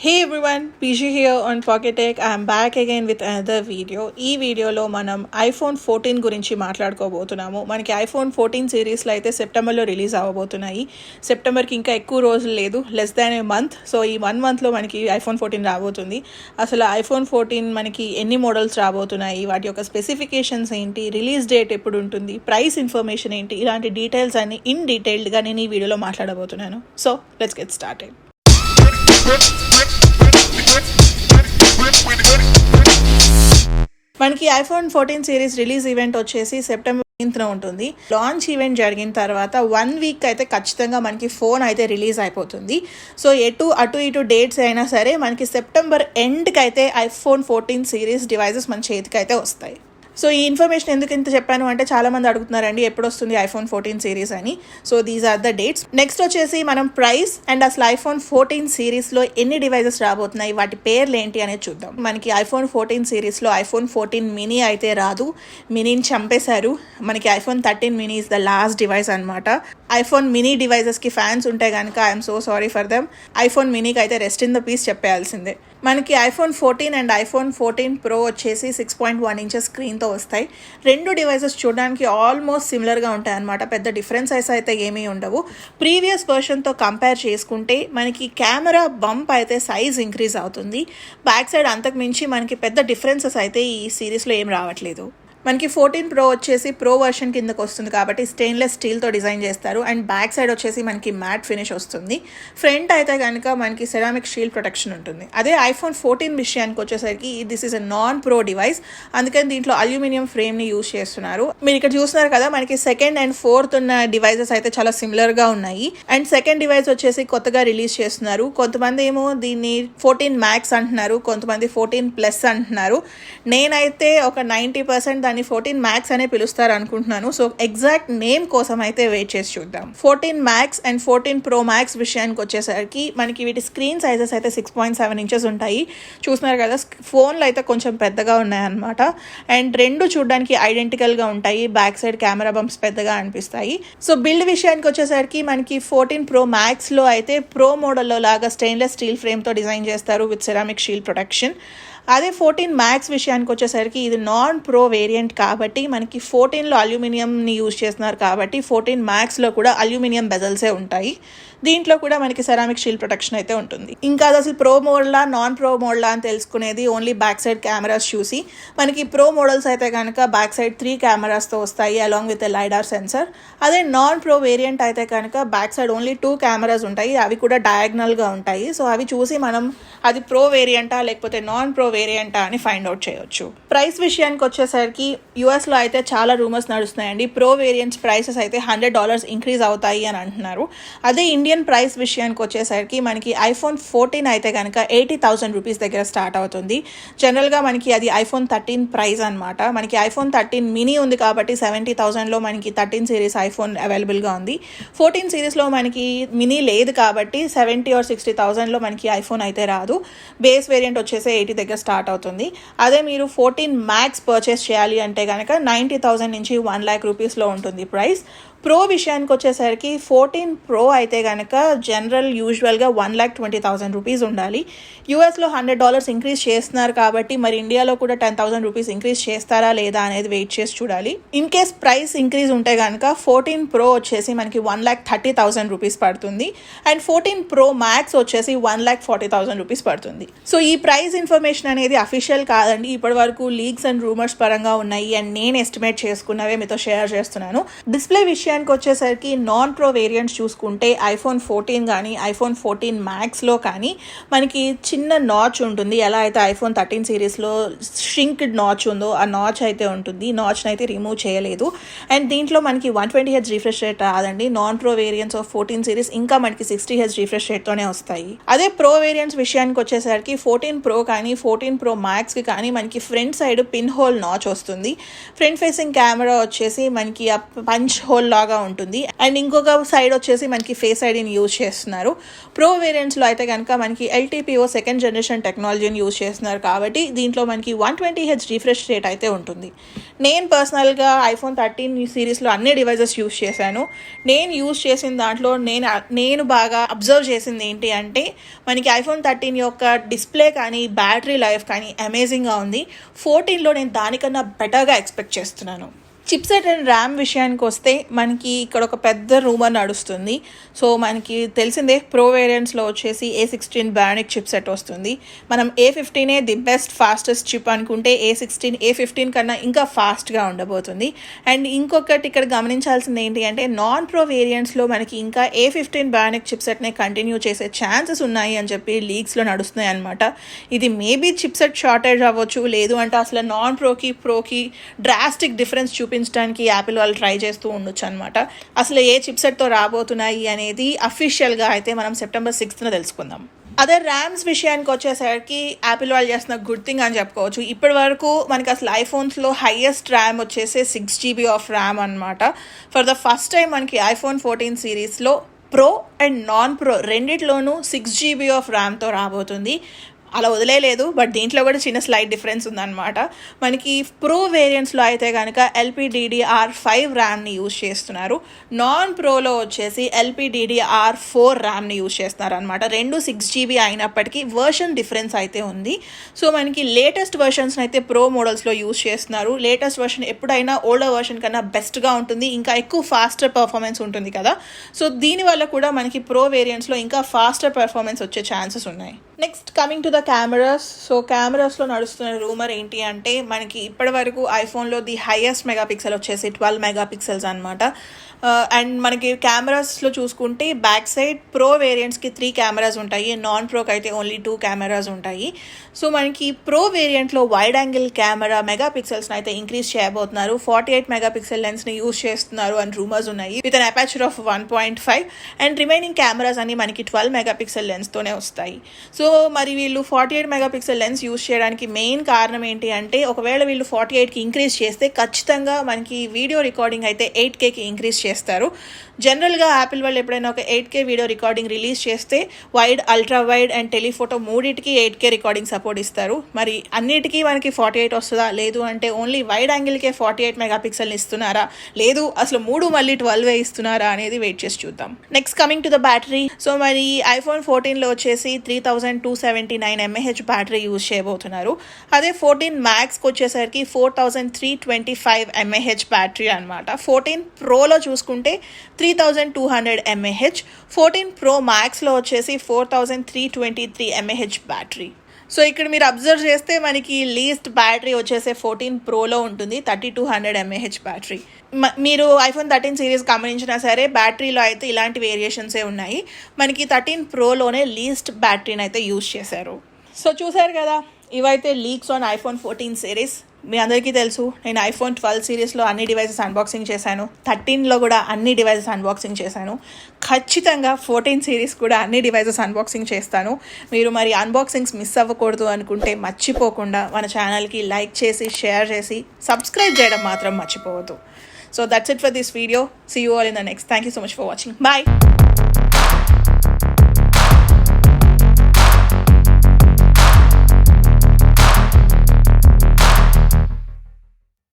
Hey everyone, PG here on Pocket Tech. I'm back again with another video. ఈ వీడియోలో మనం iPhone 14 గురించి మాట్లాడుకోబోతున్నాము. మనకి ఐఫోన్ 14 సిరీస్లో అయితే సెప్టెంబర్లో రిలీజ్ అవ్వబోతున్నాయి. సెప్టెంబర్కి ఇంకా ఎక్కువ రోజులు లేదు, లెస్ దాన్ ఏ మంత్. సో ఈ 1 monthలో మనకి ఐఫోన్ 14 రాబోతుంది. అసలు ఐఫోన్ 14 మనకి ఎన్ని మోడల్స్ రాబోతున్నాయి, వాటి యొక్క స్పెసిఫికేషన్స్ ఏంటి, రిలీజ్ డేట్ ఎప్పుడు ఉంటుంది, ప్రైస్ ఇన్ఫర్మేషన్ ఏంటి, ఇలాంటి డీటెయిల్స్ అన్ని ఇన్ డీటెయిల్డ్గా నేను ఈ వీడియోలో మాట్లాడబోతున్నాను. So let's get started. మనకి ఐఫోన్ 14 సిరీస్ రిలీజ్ ఈవెంట్ వచ్చేసి సెప్టెంబర్ 9th ఉంటుంది. లాంచ్ ఈవెంట్ జరిగిన తర్వాత 1 week అయితే ఖచ్చితంగా మనకి ఫోన్ అయితే రిలీజ్ అయిపోతుంది. సో అటు ఇటు డేట్స్ అయినా సరే మనకి సెప్టెంబర్ ఎండ్కి అయితే ఐఫోన్ 14 సిరీస్ డివైజెస్ మన చేతికి అయితే వస్తాయి. సో ఈ ఇన్ఫర్మేషన్ ఎందుకు ఇంత చెప్పాను అంటే చాలామంది అడుగుతున్నారండి ఎప్పుడు వస్తుంది ఐఫోన్ 14 సిరీస్ అని. So these are the dates. Next వచ్చేసి మనం ప్రైస్ అండ్ అసలు ఐఫోన్ 14 సిరీస్లో ఎన్ని డివైజెస్ రాబోతున్నాయి, వాటి పేర్లు ఏంటి అనేది చూద్దాం. మనకి ఐఫోన్ 14 సిరీస్లో ఐఫోన్ 14 మినీ అయితే రాదు, మినీని చంపేశారు. మనకి iPhone 13 mini is the last device అనమాట. ఐఫోన్ మినీ డివైజెస్కి ఫ్యాన్స్ ఉంటే కనుక I'm so sorry for them. IPhone మినీకి అయితే రెస్ట్ ఇన్ ద పీస్ చెప్పేయాల్సిందే. మనకి ఐఫోన్ 14 అండ్ ఐఫోన్ 14 ప్రో వచ్చేసి 6.1 inches స్క్రీన్తో వస్తాయి. రెండు డివైజెస్ చూడడానికి ఆల్మోస్ట్ సిమిలర్గా ఉంటాయి అన్నమాట. పెద్ద డిఫరెన్సెస్ అయితే ఏమీ ఉండవు. ప్రీవియస్ వర్షన్తో కంపేర్ చేసుకుంటే మనకి కెమెరా బంప్ అయితే సైజ్ ఇంక్రీజ్ అవుతుంది. బ్యాక్ సైడ్ అంతకు మించి మనకి పెద్ద డిఫరెన్సెస్ అయితే ఈ సిరీస్లో ఏం రావట్లేదు. మనకి 14 ప్రో వచ్చేసి ప్రో వర్షన్ కిందకు వస్తుంది కాబట్టి స్టెయిన్లెస్ స్టీల్తో డిజైన్ చేస్తారు. అండ్ బ్యాక్ సైడ్ వచ్చేసి మనకి మ్యాట్ ఫినిష్ వస్తుంది. ఫ్రంట్ అయితే కనుక మనకి సెరామిక్ షీల్డ్ ప్రొటెక్షన్ ఉంటుంది. అదే ఐఫోన్ 14 విషయానికి వచ్చేసరికి this is a non pro device, అందుకని దీంట్లో అల్యూమినియం ఫ్రేమ్ని యూజ్ చేస్తున్నారు. మీరు ఇక్కడ చూస్తున్నారు కదా, మనకి సెకండ్ అండ్ ఫోర్త్ ఉన్న డివైజెస్ అయితే చాలా సిమిలర్గా ఉన్నాయి. అండ్ సెకండ్ డివైస్ వచ్చేసి కొత్తగా రిలీజ్ చేస్తున్నారు. కొంతమంది ఏమో దీన్ని 14 Max అంటున్నారు, కొంతమంది 14 Plus అంటున్నారు. నేనైతే ఒక 90% 14 Max అనే పిలుస్తారు అనుకుంటున్నాను. సో ఎగ్జాక్ట్ నేమ్ కోసం అయితే వెయిట్ చేసి చూద్దాం. 14 Max అండ్ 14 Pro Max విషయానికి వచ్చేసరికి మనకి వీటి స్క్రీన్ సైజెస్ అయితే 6.7 inches ఉంటాయి. చూస్తున్నారు కదా, ఫోన్లు అయితే కొంచెం పెద్దగా ఉన్నాయన్నమాట. అండ్ రెండు చూడడానికి ఐడెంటికల్గా ఉంటాయి. బ్యాక్ సైడ్ కెమెరా బంప్స్ పెద్దగా అనిపిస్తాయి. సో బిల్డ్ విషయానికి వచ్చేసరికి మనకి 14 Pro Maxలో అయితే ప్రో మోడల్లో లాగా స్టెయిన్లెస్ స్టీల్ ఫ్రేమ్తో డిజైన్ చేస్తారు విత్ సెరామిక్ షీల్డ్ ప్రొటెక్షన్. అదే 14 Max విషయానికి వచ్చేసరికి ఇది నాన్ ప్రో వేరియంట్ కాబట్టి మనకి 14లో అల్యూమినియంని యూజ్ చేస్తున్నారు కాబట్టి 14 Maxలో కూడా అల్యూమినియం బెజల్సే ఉంటాయి. దీంట్లో కూడా మనకి సెరామిక్ షీల్డ్ ప్రొటెక్షన్ అయితే ఉంటుంది. ఇంకా అది అసలు ప్రో మోడలా నాన్ ప్రో మోడలా అని తెలుసుకునేది ఓన్లీ బ్యాక్ సైడ్ కెమెరాస్ చూసి. మనకి ప్రో మోడల్స్ అయితే కనుక బ్యాక్ సైడ్ 3 కెమెరాస్తో వస్తాయి అలాంగ్ విత్ లైడార్ సెన్సర్. అదే నాన్ ప్రో వేరియంట్ అయితే కనుక బ్యాక్ సైడ్ ఓన్లీ 2 కెమెరాస్ ఉంటాయి, అవి కూడా డయాగ్నల్గా ఉంటాయి. సో అవి చూసి మనం అది ప్రో వేరియంటా లేకపోతే నాన్ ప్రో వేరియంటా అని ఫైండ్ అవుట్ చేయొచ్చు. ప్రైస్ విషయానికి వచ్చేసరికి యూఎస్లో అయితే చాలా రూమర్స్ నడుస్తున్నాయండి. ప్రో వేరియంట్స్ ప్రైసెస్ అయితే $100 ఇంక్రీజ్ అవుతాయి అని అంటున్నారు. అదే ఇండియన్ ప్రైస్ విషయానికి వచ్చేసరికి మనకి ఐఫోన్ 14 అయితే కనుక 80,000 రూపీస్ దగ్గర స్టార్ట్ అవుతుంది. జనరల్గా మనకి అది ఐఫోన్ 13 ప్రైస్ అనమాట. మనకి ఐఫోన్ 13 మినీ ఉంది కాబట్టి 70,000లో మనకి 13 సిరీస్ ఐఫోన్ అవైలబుల్గా ఉంది. 14 సిరీస్లో మనకి మినీ లేదు కాబట్టి 70 or 60,000లో మనకి ఐఫోన్ అయితే రాదు. బేస్ వేరియంట్ వచ్చేసి 80 దగ్గర స్టార్ట్ అవుతుంది. అదే మీరు 14 Max పర్చేస్ చేయాలి అంటే కనుక 90,000 నుంచి 1 lakh రూపీస్లో ఉంటుంది ప్రైస్. ప్రో విషయానికి వచ్చేసరికి 14 ప్రో అయితే కనుక యూజువల్గా 1,20,000 రూపీస్ ఉండాలి. యూఎస్లో $100 ఇంక్రీజ్ చేస్తున్నారు కాబట్టి మరి ఇండియాలో కూడా 10,000 రూపీస్ ఇంక్రీజ్ చేస్తారా లేదా అనేది వెయిట్ చేసి చూడాలి. ఇన్ కేస్ ప్రైస్ ఇంక్రీజ్ ఉంటే కనుక 14 ప్రో వచ్చేసి మనకి 1,30,000 రూపీస్ పడుతుంది. అండ్ 14 ప్రో మ్యాక్స్ వచ్చేసి 1,40,000 రూపీస్ పడుతుంది. సో ఈ ప్రైస్ ఇన్ఫర్మేషన్ అనేది అఫీషియల్ కాదండి, ఇప్పటి వరకు లీక్స్ అండ్ రూమర్స్ పరంగా ఉన్నాయి అండ్ నేను ఎస్టిమేట్ చేసుకున్నవే మీతో షేర్ చేస్తున్నాను. డిస్ప్లే విషయానికి వచ్చేసరికి నాన్ ప్రో వేరియంట్స్ చూసుకుంటే ఐఫోన్ 14 కానీ ఐఫోన్ 14 Maxలో కానీ మనకి చిన్న నాచ్ ఉంటుంది. ఎలా అయితే ఐఫోన్ 13 సిరీస్లో షింక్డ్ నాచ్ ఉందో ఆ నాచ్ అయితే ఉంటుంది. నాచ్ని అయితే రిమూవ్ చేయలేదు. అండ్ దీంట్లో మనకి 120Hz రిఫ్రెష్ రేట్ రాదండి. Non pro variants of 14 series ఇంకా మనకి 60Hz రిఫ్రెష్ రేట్తోనే వస్తాయి. అదే ప్రో వేరియంట్స్ విషయానికి వచ్చేసరికి 14 ప్రో కానీ 14 ప్రో మ్యాక్స్కి కానీ మనకి front side pin hole notch వస్తుంది. ఫ్రంట్ ఫేసింగ్ కెమెరా వచ్చేసి మనకి ఆ పంచ్ హోల్ లాగా బాగా ఉంటుంది. అండ్ ఇంకొక సైడ్ వచ్చేసి మనకి ఫేస్ ఐడీని యూజ్ చేస్తున్నారు. ప్రో వేరియంట్స్లో అయితే కనుక మనకి LTPO సెకండ్ జనరేషన్ టెక్నాలజీని యూజ్ చేస్తున్నారు కాబట్టి దీంట్లో మనకి 120Hz రిఫ్రెష్ రేట్ అయితే ఉంటుంది. నేను పర్సనల్గా iPhone 13 సిరీస్లో అన్ని డివైజెస్ యూజ్ చేశాను. నేను యూజ్ చేసిన దాంట్లో నేను బాగా అబ్జర్వ్ చేసింది ఏంటి అంటే మనకి iPhone 13 యొక్క డిస్ప్లే కానీ బ్యాటరీ లైఫ్ కానీ అమేజింగ్గా ఉంది. 14లో నేను దానికన్నా బెటర్గా ఎక్స్పెక్ట్ చేస్తున్నాను. చిప్సెట్ అండ్ ర్యామ్ విషయానికి వస్తే మనకి ఇక్కడ ఒక పెద్ద రూమర్ నడుస్తుంది. సో మనకి తెలిసిందే ప్రో వేరియంట్స్లో వచ్చేసి A16 Bionic చిప్సెట్ వస్తుంది. మనం A15 the best fastest chip అనుకుంటే A15 కన్నా ఇంకా ఫాస్ట్గా ఉండబోతుంది. అండ్ ఇంకొకటి ఇక్కడ గమనించాల్సింది ఏంటి అంటే నాన్ ప్రో వేరియంట్స్లో మనకి ఇంకా A15 Bionic చిప్సెట్నే కంటిన్యూ చేసే ఛాన్సెస్ ఉన్నాయి అని చెప్పి లీక్స్లో నడుస్తున్నాయి అనమాట. ఇది మేబీ చిప్సెట్ షార్టేజ్ అవ్వచ్చు, లేదు అంటే అసలు నాన్ ప్రోకి డ్రాస్టిక్ డిఫరెన్స్ చూపించడానికి యాపిల్ వాళ్ళు ట్రై చేస్తూ ఉండొచ్చు అనమాట. అసలు ఏ చిప్సెట్తో రాబోతున్నాయి అనేది అఫీషియల్గా అయితే మనం సెప్టెంబర్ 6న తెలుసుకుందాం. అదే ర్యామ్స్ విషయానికి వచ్చేసరికి యాపిల్ వాళ్ళు చేస్తున్న గుడ్ థింగ్ అని చెప్పుకోవచ్చు. ఇప్పటి వరకు మనకి అసలు ఐఫోన్స్లో హైయెస్ట్ ర్యామ్ వచ్చేసి 6GB ఆఫ్ ర్యామ్ అనమాట. ఫర్ ద ఫస్ట్ టైం మనకి iPhone 14 సిరీస్లో ప్రో అండ్ నాన్ ప్రో రెండిట్లోనూ 6GB ఆఫ్ ర్యామ్తో రాబోతుంది. అలా వదిలేదు, బట్ దీంట్లో కూడా చిన్న స్లైట్ డిఫరెన్స్ ఉందన్నమాట. మనకి ప్రో వేరియంట్స్లో అయితే కనుక LPDDR5 ర్యామ్ని యూజ్ చేస్తున్నారు. నాన్ ప్రోలో వచ్చేసి LPDDR4 ర్యామ్ని యూజ్ చేస్తున్నారు అనమాట. రెండు 6GB అయినప్పటికీ వర్షన్ డిఫరెన్స్ అయితే ఉంది. సో మనకి లేటెస్ట్ వర్షన్స్ అయితే ప్రో మోడల్స్లో యూజ్ చేస్తున్నారు. లేటెస్ట్ వర్షన్ ఎప్పుడైనా ఓల్డర్ వర్షన్ కన్నా బెస్ట్గా ఉంటుంది, ఇంకా ఎక్కువ ఫాస్టర్ పర్ఫార్మెన్స్ ఉంటుంది కదా. సో దీనివల్ల కూడా మనకి ప్రో వేరియంట్స్లో ఇంకా ఫాస్టర్ పర్ఫార్మెన్స్ వచ్చే ఛాన్సెస్ ఉన్నాయి. Next coming to the cameras. So కెమెరాస్లో నడుస్తున్న రూమర్ ఏంటి అంటే మనకి ఇప్పటి వరకు ఐఫోన్లో ది హైయెస్ట్ మెగాపిక్సెల్ వచ్చేసి 12 మెగాపిక్సెల్స్ అనమాట. అండ్ మనకి కెమెరాస్లో చూసుకుంటే బ్యాక్ సైడ్ ప్రో వేరియంట్స్కి 3 కెమెరాస్ ఉంటాయి, నాన్ ప్రోకి అయితే ఓన్లీ 2 కెమెరాస్ ఉంటాయి. సో మనకి ప్రో వేరియంట్లో వైడ్ యాంగిల్ కెమెరా మెగాపిక్సెల్స్ని అయితే ఇంక్రీజ్ చేయబోతున్నారు. 48 మెగాపిక్సెల్ లెన్స్ని యూజ్ చేస్తున్నారు అని రూమర్స్ ఉన్నాయి, with an aperture of 1.5. And remaining cameras అన్ని మనకి 12 మెగాపిక్సెల్ లెన్స్తోనే వస్తాయి. సో మరి వీళ్ళు 48 మెగాపిక్సెల్ లెన్స్ యూజ్ చేయడానికి మెయిన్ కారణం ఏంటి అంటే ఒకవేళ వీళ్ళు 48కి ఇంక్రీజ్ చేస్తే ఖచ్చితంగా మనకి వీడియో రికార్డింగ్ అయితే 8Kకి ఇంక్రీజ్ చేస్తారు. జనరల్గా యాపిల్ వాళ్ళు ఎప్పుడైనా ఒక 8K వీడియో రికార్డింగ్ రిలీజ్ చేస్తే wide, ultra wide and telephoto మూడింటికి 8K రికార్డింగ్ సపోర్ట్ ఇస్తారు. మరి అన్నిటికీ మనకి 48 వస్తుందా, లేదు అంటే ఓన్లీ వైడ్ యాంగిల్కే 48 మెగాపిక్సెల్ని ఇస్తున్నారా, లేదు అసలు మళ్ళీ 12 ఇస్తున్నారా అనేది వెయిట్ చేసి చూద్దాం. Next coming to the battery. So మరి iPhone 14లో వచ్చేసి 3279 mAh బ్యాటరీ యూజ్ చేయబోతున్నారు. అదే 14 మ్యాక్స్కి వచ్చేసరికి 4325 mAh బ్యాటరీ అనమాట. 14 ప్రోలో చూసుకుంటే 3200 mAh, 14 Pro Maxలో వచ్చేసి 4323 mAh బ్యాటరీ. సో ఇక్కడ మీరు అబ్జర్వ్ చేస్తే మనకి లీస్ట్ బ్యాటరీ వచ్చేసి 14 ప్రోలో ఉంటుంది, 3200 mAh బ్యాటరీ. మీరు iPhone 13 సిరీస్ గమనించినా సరే బ్యాటరీలో అయితే ఇలాంటి వేరియేషన్సే ఉన్నాయి. మనకి 13 ప్రోలోనే లీస్ట్ బ్యాటరీని అయితే యూజ్ చేశారు. సో చూసారు కదా, ఇవైతే లీక్స్ ఆన్ iPhone 14 సిరీస్. మీ అందరికీ తెలుసు నేను iPhone 12 సిరీస్లో అన్ని డివైసెస్ అన్బాక్సింగ్ చేశాను, 13లో కూడా అన్ని డివైసెస్ అన్బాక్సింగ్ చేశాను. ఖచ్చితంగా 14 సిరీస్ కూడా అన్ని డివైసెస్ అన్బాక్సింగ్ చేస్తాను. మీరు మరి అన్బాక్సింగ్స్ మిస్ అవ్వకూడదు అనుకుంటే మర్చిపోకుండా మన ఛానల్కి లైక్ చేసి, షేర్ చేసి, సబ్స్క్రైబ్ చేయడం మాత్రం మర్చిపోవద్దు. So that's it for this video. See you all in the next. Thank you so much for watching. Bye.